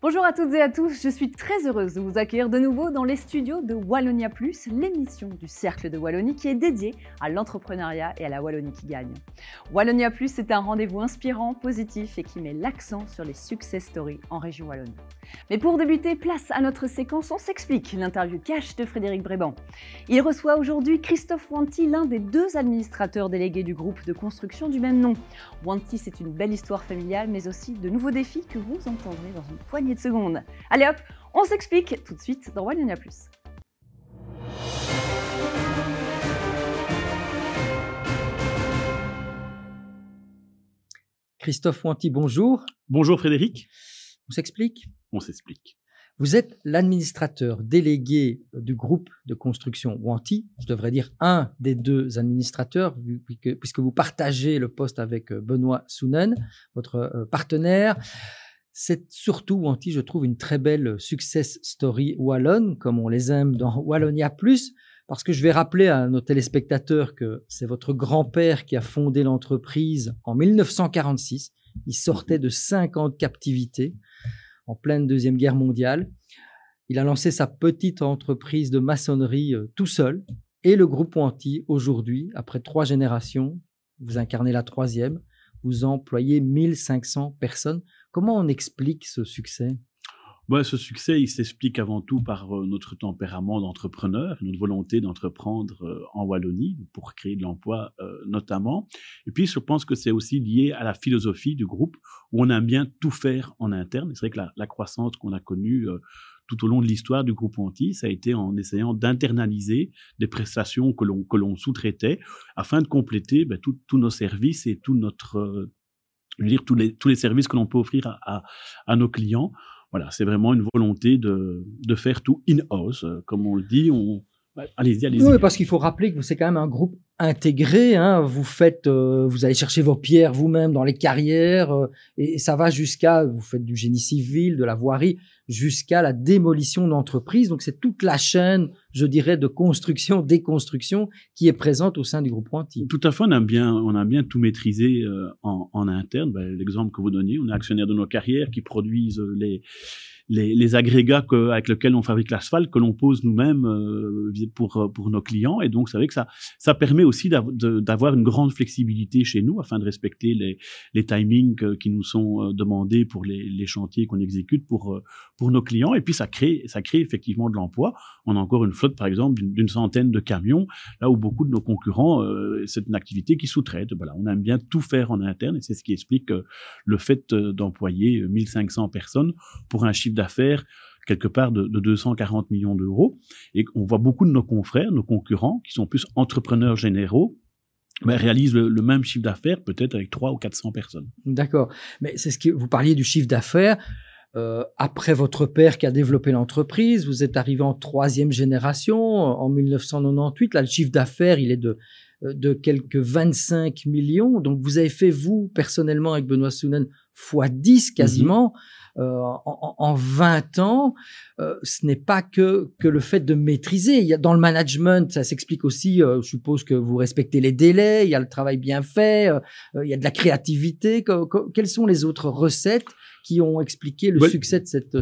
Bonjour à toutes et à tous, je suis très heureuse de vous accueillir de nouveau dans les studios de Wallonia Plus, l'émission du Cercle de Wallonie qui est dédiée à l'entrepreneuriat et à la Wallonie qui gagne. Wallonia Plus, c'est un rendez-vous inspirant, positif et qui met l'accent sur les success stories en région Wallonie. Mais pour débuter, place à notre séquence On s'explique, l'interview cash de Frédéric Bréban. Il reçoit aujourd'hui Christophe Wanty, l'un des deux administrateurs délégués du groupe de construction du même nom. Wanty, c'est une belle histoire familiale, mais aussi de nouveaux défis que vous entendrez dans une poignée de secondes. Allez hop, on s'explique tout de suite dans Wallonia Plus. Christophe Wanty, bonjour. Bonjour Frédéric. On s'explique ? On s'explique. Vous êtes l'administrateur délégué du groupe de construction Wanty. Je devrais dire un des deux administrateurs, puisque vous partagez le poste avec Benoît Sounen, votre partenaire. C'est surtout, Wanty, je trouve, une très belle success story wallonne, comme on les aime dans Wallonia Plus, parce que je vais rappeler à nos téléspectateurs que c'est votre grand-père qui a fondé l'entreprise en 1946. Il sortait de 5 ans de captivité en pleine Deuxième Guerre mondiale. Il a lancé sa petite entreprise de maçonnerie tout seul. Et le groupe Wanty, aujourd'hui, après 3 générations, vous incarnez la 3e, vous employez 1500 personnes. Comment on explique ce succès ? Ce succès, il s'explique avant tout par notre tempérament d'entrepreneur, notre volonté d'entreprendre en Wallonie pour créer de l'emploi notamment. Et puis, je pense que c'est aussi lié à la philosophie du groupe où on aime bien tout faire en interne. C'est vrai que la croissance qu'on a connue tout au long de l'histoire du groupe Wanty, ça a été en essayant d'internaliser des prestations que l'on sous-traitait afin de compléter tous nos services et tout notre, tous les services que l'on peut offrir à nos clients. Voilà, c'est vraiment une volonté de faire tout in-house, comme on le dit. Allez-y. Oui, parce qu'il faut rappeler que c'est quand même un groupe intégré. Hein. Vous allez chercher vos pierres vous-même dans les carrières, et ça va vous faites du génie civil, de la voirie, jusqu'à la démolition d'entreprises. Donc c'est toute la chaîne, je dirais, de construction, déconstruction qui est présente au sein du groupe Wanty. Tout à fait, on a bien tout maîtrisé en interne. L'exemple que vous donniez, on est actionnaire de nos carrières qui produisent les agrégats avec lesquels on fabrique l'asphalte, que l'on pose nous-mêmes pour nos clients. Et donc, c'est vrai que ça permet aussi d'avoir une grande flexibilité chez nous afin de respecter les timings qui nous sont demandés pour les chantiers qu'on exécute pour nos clients. Et puis, ça crée effectivement de l'emploi. On a encore une flotte, par exemple, d'une centaine de camions, là où beaucoup de nos concurrents, c'est une activité qui sous-traite. Voilà, on aime bien tout faire en interne et c'est ce qui explique le fait d'employer 1500 personnes pour un chiffre d'affaires quelque part de 240 millions d'euros. Et on voit beaucoup de nos confrères, nos concurrents, qui sont plus entrepreneurs généraux, réalisent le même chiffre d'affaires, peut-être avec 300 ou 400 personnes. D'accord. Mais c'est ce que vous parliez du chiffre d'affaires. Après votre père qui a développé l'entreprise, vous êtes arrivé en 3e génération, en 1998. Là, le chiffre d'affaires, il est de quelques 25 millions. Donc, vous avez fait, vous, personnellement, avec Benoît Sounen, fois 10 quasiment. En 20 ans, ce n'est pas que le fait de maîtriser. Il y a, dans le management, ça s'explique aussi, je suppose que vous respectez les délais, il y a le travail bien fait, il y a de la créativité. Quelles sont les autres recettes qui ont expliqué le succès de cette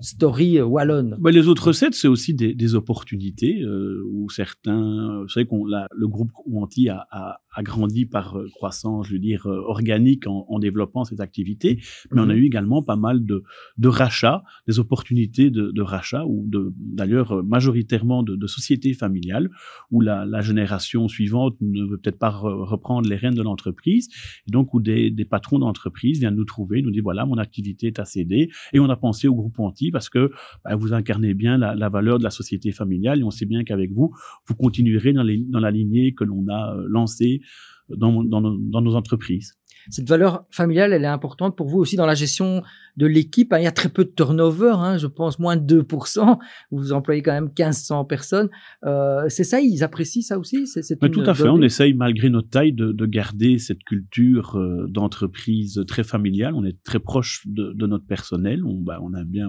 story wallonne? Les autres recettes, c'est aussi des opportunités où certains... Vous savez le groupe Wanty a grandi par croissance, je veux dire, organique en développant cette activité, mais on a eu également pas mal de rachats, des opportunités de rachats, ou d'ailleurs majoritairement de sociétés familiales, où la génération suivante ne veut peut-être pas reprendre les rênes de l'entreprise, et donc où des patrons d'entreprise viennent nous trouver, nous disent voilà, mon activité est à céder, et on a pensé au groupe Wanty parce que vous incarnez bien la valeur de la société familiale, et on sait bien qu'avec vous continuerez dans la lignée que l'on a lancée dans nos entreprises. Cette valeur familiale, elle est importante pour vous aussi dans la gestion de l'équipe. Il y a très peu de turnover, je pense moins de 2%. Vous employez quand même 1500 personnes. C'est ça, ils apprécient ça aussi? Tout à fait. On essaye, malgré notre taille, de garder cette culture d'entreprise très familiale. On est très proche de notre personnel. On aime bien,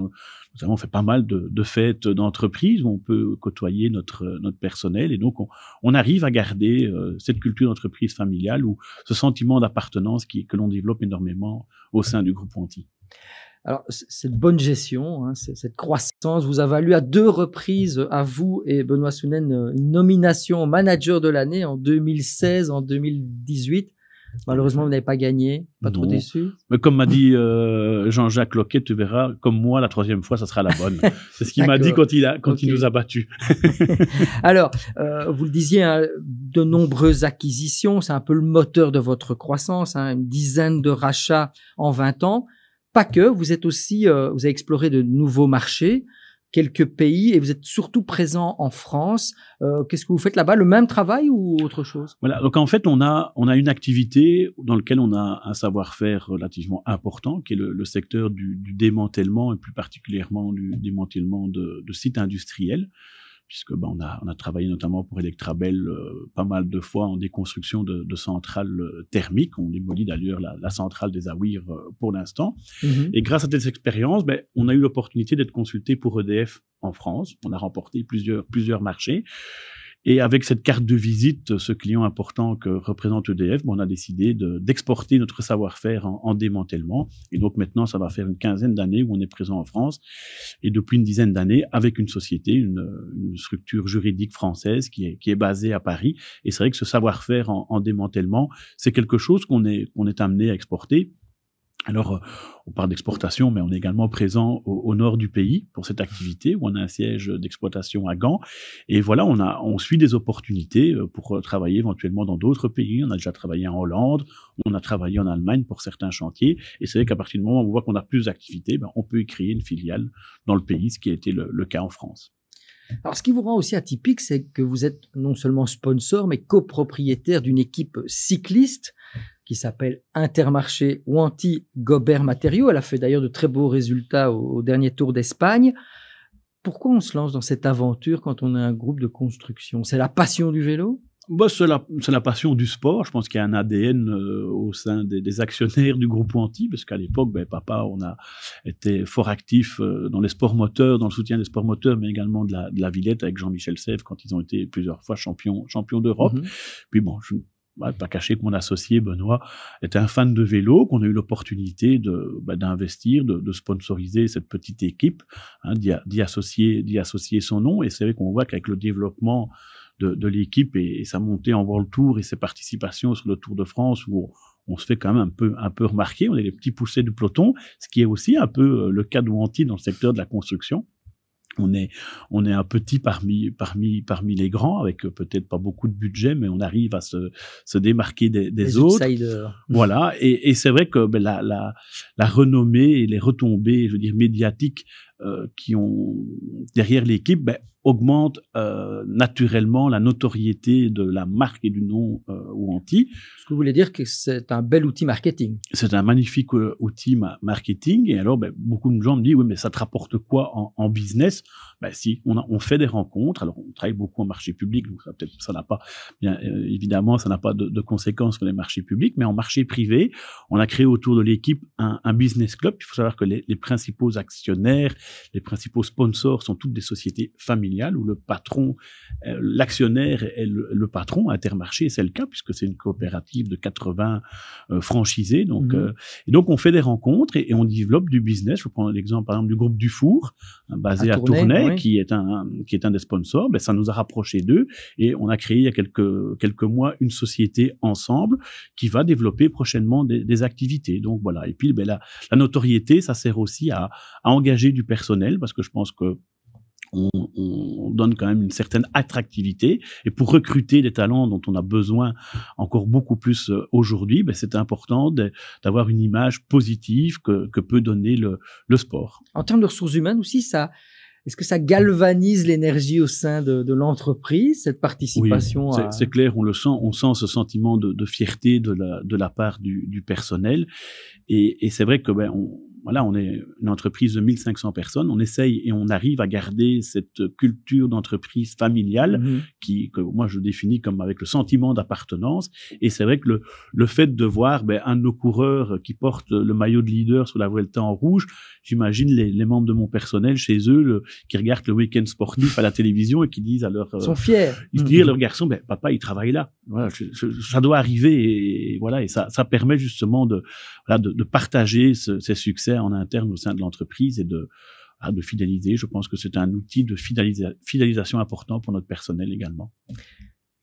notamment, on fait pas mal de fêtes d'entreprise où on peut côtoyer notre personnel. Et donc, on arrive à garder cette culture d'entreprise familiale ou ce sentiment d'appartenance que l'on développe énormément au sein du groupe Wanty. Alors, cette bonne gestion, hein, cette croissance vous a valu à 2 reprises, à vous et Benoît Sounen, une nomination manager de l'année en 2016, en 2018. Malheureusement, vous n'avez pas gagné. Pas trop déçu? Mais comme m'a dit Jean-Jacques Loquet, tu verras, comme moi, la 3e fois, ça sera la bonne. C'est ce qu'il m'a dit quand il nous a battus. Alors, vous le disiez, hein, de nombreuses acquisitions, c'est un peu le moteur de votre croissance, hein, une dizaine de rachats en 20 ans. Pas que, vous êtes aussi, vous avez exploré de nouveaux marchés, quelques pays, et vous êtes surtout présent en France. Qu'est-ce que vous faites là-bas? Le même travail ou autre chose? Voilà. Donc en fait, on a une activité dans laquelle on a un savoir-faire relativement important, qui est le secteur du démantèlement et plus particulièrement du démantèlement de sites industriels, puisque on a travaillé notamment pour Electrabel pas mal de fois en déconstruction de centrales thermiques. On démolit d'ailleurs la centrale des Aouir pour l'instant. Et grâce à cette expérience, on a eu l'opportunité d'être consulté pour EDF en France. On a remporté plusieurs marchés. Et avec cette carte de visite, ce client important que représente EDF, on a décidé d'exporter notre savoir-faire en démantèlement. Et donc maintenant, ça va faire une 15aine d'années où on est présent en France. Et depuis une 10aine d'années, avec une société, une structure juridique française qui est basée à Paris. Et c'est vrai que ce savoir-faire en démantèlement, c'est quelque chose qu'on est amené à exporter. Alors, on parle d'exportation, mais on est également présent au nord du pays pour cette activité, où on a un siège d'exploitation à Gand. Et voilà, on suit des opportunités pour travailler éventuellement dans d'autres pays. On a déjà travaillé en Hollande, on a travaillé en Allemagne pour certains chantiers. Et c'est vrai qu'à partir du moment où on voit qu'on a plus d'activités, on peut y créer une filiale dans le pays, ce qui a été le cas en France. Alors, ce qui vous rend aussi atypique, c'est que vous êtes non seulement sponsor, mais copropriétaire d'une équipe cycliste qui s'appelle Intermarché Wanty Gobert Matériaux. Elle a fait d'ailleurs de très beaux résultats au dernier Tour d'Espagne. Pourquoi on se lance dans cette aventure quand on est un groupe de construction? C'est la passion du vélo? C'est la passion du sport. Je pense qu'il y a un ADN au sein des actionnaires du groupe Wanty, parce qu'à l'époque, papa, on a été fort actif dans les sports moteurs, dans le soutien des sports moteurs, mais également de la Villette avec Jean-Michel Sèvres quand ils ont été plusieurs fois champions d'Europe. Puis je ne vais pas cacher que mon associé Benoît était un fan de vélo, qu'on a eu l'opportunité d'investir, de sponsoriser cette petite équipe, hein, d'y associer son nom. Et c'est vrai qu'on voit qu'avec le développement de l'équipe et sa montée en World Tour et ses participations sur le Tour de France, où on se fait quand même un peu remarquer, on est les petits poussés du peloton, ce qui est aussi un peu le cas de Wanty dans le secteur de la construction. On est un petit parmi les grands, avec peut-être pas beaucoup de budget, mais on arrive à se démarquer des autres. Outsiders. Voilà. Et c'est vrai que la renommée et les retombées, je veux dire, médiatiques qui ont derrière l'équipe, augmente naturellement la notoriété de la marque et du nom Wanty. Ce que vous voulez dire que c'est un bel outil marketing. C'est un magnifique outil marketing. Et alors, beaucoup de gens me disent, oui, mais ça te rapporte quoi en business? Si, on fait des rencontres. Alors, on travaille beaucoup en marché public, donc ça n'a pas, bien évidemment, ça n'a pas de conséquences sur les marchés publics, mais en marché privé, on a créé autour de l'équipe un business club. Il faut savoir que les principaux actionnaires, les principaux sponsors sont toutes des sociétés familiales où le patron, l'actionnaire est le patron. Intermarché, c'est le cas puisque c'est une coopérative de 80 franchisés. Donc, et donc on fait des rencontres et on développe du business. Je vais prendre l'exemple par exemple du groupe Dufour, basé à Tournai, oui, qui est un des sponsors. Ça nous a rapprochés d'eux et on a créé il y a quelques mois une société ensemble qui va développer prochainement des activités. Donc voilà. Et puis la notoriété, ça sert aussi à engager du personnel, parce que je pense que on donne quand même une certaine attractivité, et pour recruter des talents dont on a besoin encore beaucoup plus aujourd'hui, c'est important d'avoir une image positive que peut donner le sport. En termes de ressources humaines aussi, est-ce que ça galvanise l'énergie au sein de l'entreprise, cette participation? Oui, c'est clair, on sent ce sentiment de fierté de la part du personnel, et c'est vrai que on est une entreprise de 1500 personnes, on essaye et on arrive à garder cette culture d'entreprise familiale que moi je définis comme avec le sentiment d'appartenance. Et c'est vrai que le fait de voir un de nos coureurs qui porte le maillot de leader sur la Vuelta en rouge, j'imagine les membres de mon personnel chez eux qui regardent le week-end sportif à la télévision et qui disent à leur... Ils sont fiers. Ils disent à leur garçon, papa il travaille là. Voilà, ça doit arriver et voilà, et ça permet justement de partager ces succès en interne au sein de l'entreprise et de fidéliser. Je pense que c'est un outil de fidélisation important pour notre personnel également.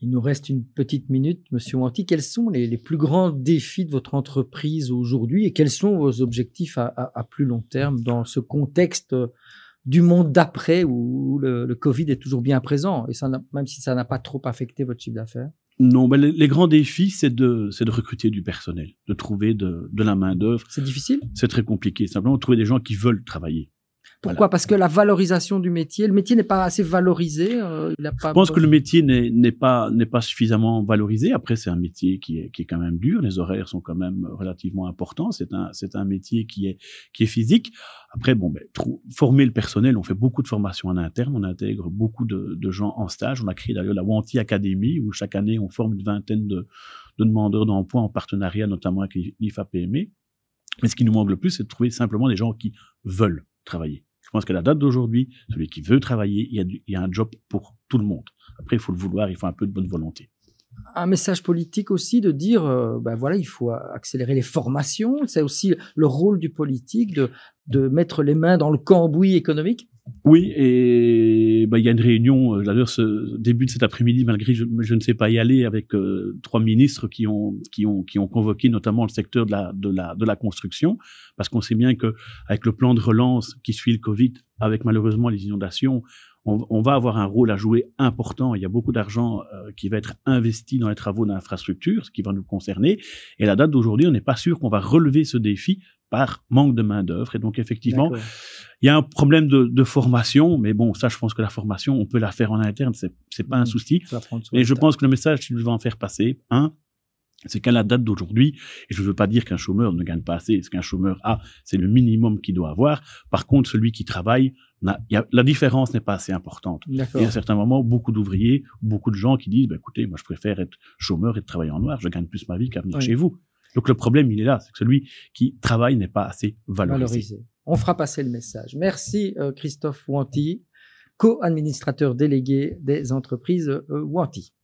Il nous reste une petite minute, Monsieur Wanty. Quels sont les plus grands défis de votre entreprise aujourd'hui et quels sont vos objectifs à plus long terme dans ce contexte du monde d'après où le Covid est toujours bien présent et ça, même si ça n'a pas trop affecté votre chiffre d'affaires? Non, ben les grands défis, c'est de recruter du personnel, de trouver de la main-d'œuvre. C'est difficile? C'est très compliqué. Simplement, de trouver des gens qui veulent travailler. Pourquoi? Voilà. Parce que la valorisation du métier, le métier n'est pas assez valorisé. Je pense que le métier n'est pas suffisamment valorisé. Après, c'est un métier qui est quand même dur. Les horaires sont quand même relativement importants. C'est un métier qui est physique. Après, former le personnel, on fait beaucoup de formations en interne. On intègre beaucoup de gens en stage. On a créé d'ailleurs la Wanty Academy où chaque année on forme une vingtaine de demandeurs d'emploi en partenariat notamment avec l'IFAPME. Mais ce qui nous manque le plus, c'est de trouver simplement des gens qui veulent travailler. Je pense qu'à la date d'aujourd'hui, celui qui veut travailler, il y a un job pour tout le monde. Après, il faut le vouloir, il faut un peu de bonne volonté. Un message politique aussi de dire, voilà, il faut accélérer les formations. C'est aussi le rôle du politique de mettre les mains dans le cambouis économique. Oui, et il y a une réunion, d'ailleurs, ce début de cet après-midi, malgré je ne sais pas y aller, avec 3 ministres qui ont convoqué notamment le secteur de la construction, parce qu'on sait bien que avec le plan de relance qui suit le Covid, avec malheureusement les inondations, on va avoir un rôle à jouer important. Il y a beaucoup d'argent qui va être investi dans les travaux d'infrastructure, ce qui va nous concerner. Et à la date d'aujourd'hui, on n'est pas sûr qu'on va relever ce défi par manque de main-d'œuvre. Et donc, effectivement, il y a un problème de formation. Mais bon, ça, je pense que la formation, on peut la faire en interne. C'est pas un souci. Et je pense que le message que nous devons en faire passer, c'est qu'à la date d'aujourd'hui, et je ne veux pas dire qu'un chômeur ne gagne pas assez, ce qu'un chômeur a, c'est le minimum qu'il doit avoir. Par contre, celui qui travaille, la différence n'est pas assez importante. Et à certains moments, beaucoup d'ouvriers, beaucoup de gens qui disent, écoutez, moi je préfère être chômeur et travailler en noir, je gagne plus ma vie qu'à venir chez vous. Donc le problème, il est là, c'est que celui qui travaille n'est pas assez valorisé. On fera passer le message. Merci Christophe Wanty, co-administrateur délégué des entreprises Wanty.